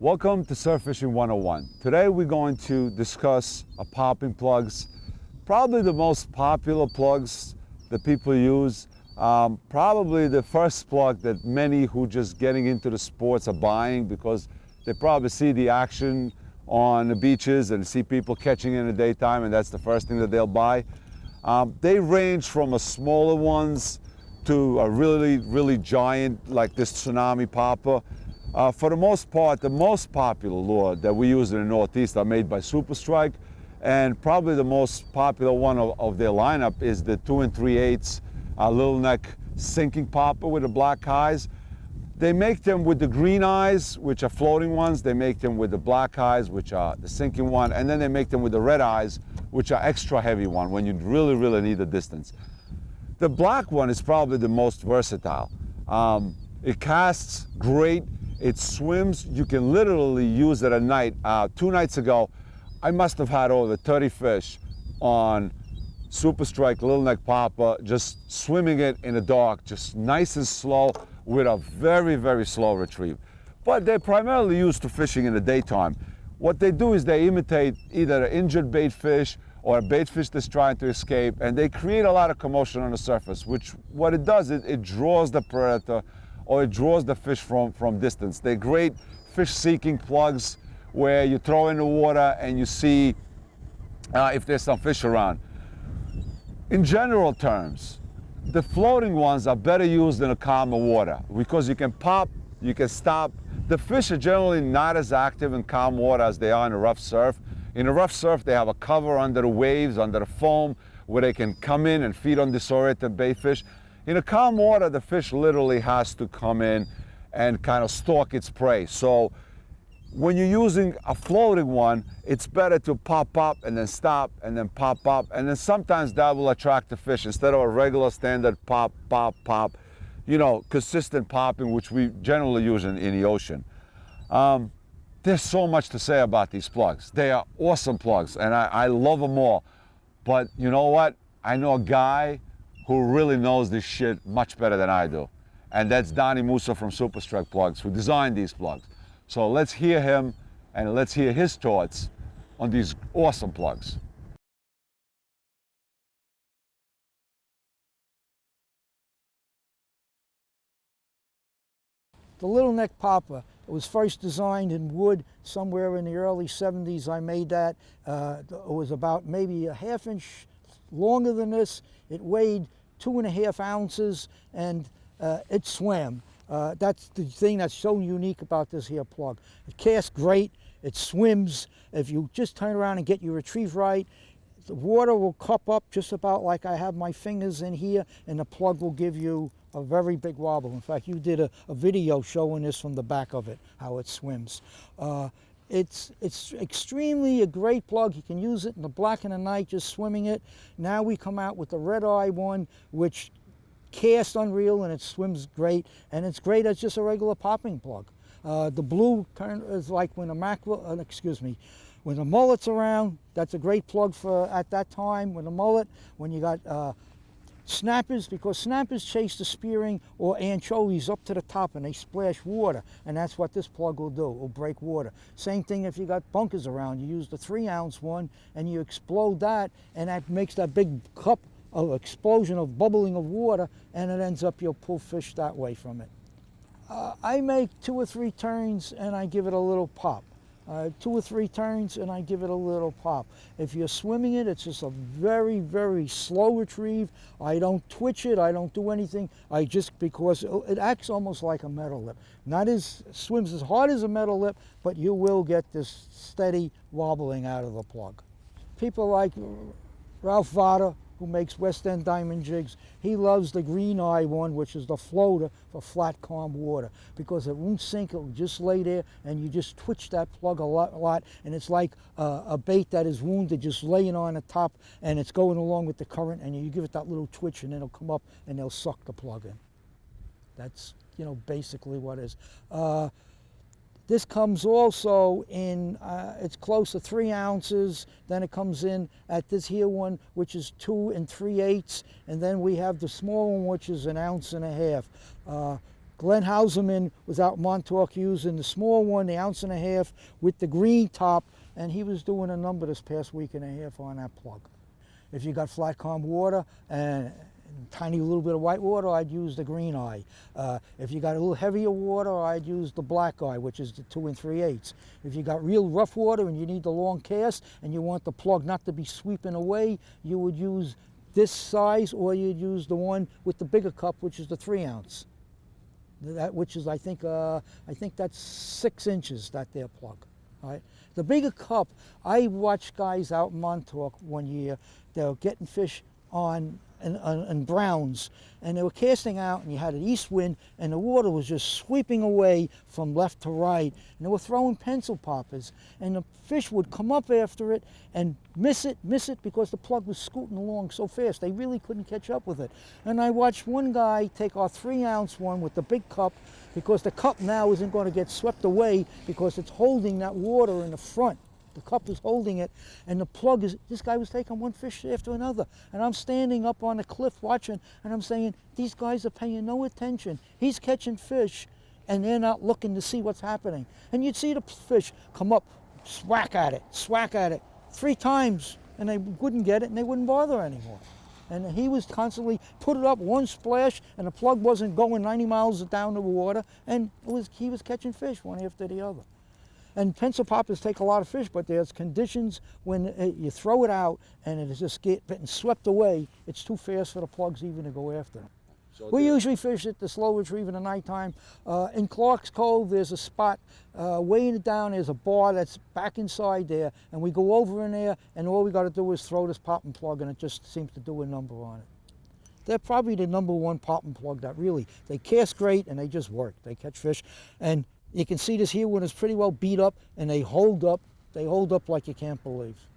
Welcome to Surf Fishing 101. Today we're going to discuss popping plugs, probably the most popular plugs that people use, probably the first plug that many who just getting into the sports are buying because they probably see the action on the beaches and see people catching in the daytime, and that's the first thing that they'll buy. They range from a smaller ones to a really giant like this Tsunami Popper. For the most part, the most popular lure that we use in the Northeast are made by Super Strike, and probably the most popular one of their lineup is the 2 3/8 little neck sinking popper with the black eyes. They make them with the green eyes, which are floating ones. They make them with the black eyes, which are the sinking one, and then they make them with the red eyes, which are extra heavy one when you really need the distance. The black one is probably the most versatile. It casts great. It swims. You can literally use it at night. 2 nights ago, I must have had over 30 fish on Super Strike Little Neck Popper, just swimming it in the dark, just nice and slow with a very slow retrieve. But they're primarily used to fishing in the daytime. What they do is they imitate either an injured bait fish or a bait fish that's trying to escape, and they create a lot of commotion on the surface, which what it does is it draws the predator or it draws the fish from distance. They're great fish-seeking plugs where you throw in the water and you see if there's some fish around. In general terms, the floating ones are better used in a calmer water because you can pop, you can stop. The fish are generally not as active in calm water as they are in a rough surf. In a rough surf, they have a cover under the waves, under the foam, where they can come in and feed on disoriented bait fish. In a calm water, the fish literally has to come in and kind of stalk its prey. So when you're using a floating one, it's better to pop up and then stop and then pop up. And then sometimes that will attract the fish instead of a regular standard pop, you know, consistent popping, which we generally use in the ocean. There's so much to say about these plugs. They are awesome plugs, and I love them all. But you know what? I know a guy who really knows this shit much better than I do. And that's Donnie Musa from Super Strike Plugs, who designed these plugs. So let's hear him and let's hear his thoughts on these awesome plugs. The Little Neck Popper, it was first designed in wood somewhere in the early 70s. I made that. It was about maybe a ½ inch longer than this. It weighed 2.5 ounces and it swam. That's the thing that's so unique about this here plug. It casts great, it swims. If you just turn around and get your retrieve right, the water will cup up just about like I have my fingers in here, and the plug will give you a very big wobble. In fact, you did a video showing this from the back of it, how it swims. It's extremely a great plug. You can use it in the black and the night, just swimming it. Now we come out with the red eye one, which casts unreal and it swims great, and it's great as just a regular popping plug. The blue is like when a mackerel, when the mullet's around, that's a great plug for at that time with a mullet. When you got snappers, because snappers chase the spearing or anchovies up to the top and they splash water, and that's what this plug will do. It will break water. Same thing if you got bunkers around. You use the 3-ounce one and you explode that, and that makes that big cup of explosion of bubbling of water, and it ends up you'll pull fish that way from it. I make 2 or 3 turns and I give it a little pop. 2 or 3 turns and I give it a little pop. If you're swimming it, it's just a very slow retrieve. I don't twitch it, I don't do anything. Because it acts almost like a metal lip. Swims as hard as a metal lip, but you will get this steady wobbling out of the plug. People like Ralph Vada, who makes West End Diamond Jigs, he loves the green eye one, which is the floater for flat, calm water, because it won't sink, it will just lay there, and you just twitch that plug a lot, and it's like a bait that is wounded, just laying on the top, and it's going along with the current, and you give it that little twitch, and it'll come up, and they'll suck the plug in. That's, you know, basically what it is. This comes also in, it's close to 3 ounces. Then it comes in at this here one, which is 2 3/8. And then we have the small one, which is 1.5 ounces. Glenn Hauserman was out in Montauk using the small one, the 1.5 ounce with the green top, and he was doing a number this past week and a half on that plug. If you got flat calm water and tiny little bit of white water, I'd use the green eye. If you got a little heavier water, I'd use the black eye, which is the 2 3/8. If you got real rough water and you need the long cast and you want the plug not to be sweeping away, you would use this size, or you'd use the one with the bigger cup, which is the 3 ounce. That, which is, I think that's 6 inches, that there plug. All right. The bigger cup, I watched guys out in Montauk one year, they were getting fish on browns, and they were casting out, and you had an east wind, and the water was just sweeping away from left to right, and they were throwing pencil poppers, and the fish would come up after it and miss it because the plug was scooting along so fast they really couldn't catch up with it. And I watched one guy take our 3 ounce one with the big cup, because the cup now isn't going to get swept away because it's holding that water in the front. The cup is holding it, and the plug is, this guy was taking one fish after another. And I'm standing up on the cliff watching, and I'm saying, these guys are paying no attention. He's catching fish, and they're not looking to see what's happening. And you'd see the fish come up, swack at it 3 times, and they wouldn't get it, and they wouldn't bother anymore. And he was constantly put it up, one splash, and the plug wasn't going 90 miles down the water, and he was catching fish one after the other. And pencil poppers take a lot of fish, but there's conditions when you throw it out and it is just getting swept away, it's too fast for the plugs even to go after them. So we usually fish at the slow retrieve in the nighttime. In Clark's Cove, there's a spot way down, there's a bar that's back inside there, and we go over in there, and all we got to do is throw this popping plug, and it just seems to do a number on it. They're probably the #1 popping plug that really, they cast great and they just work. They catch fish. And you can see this here when it's pretty well beat up, and they hold up like you can't believe.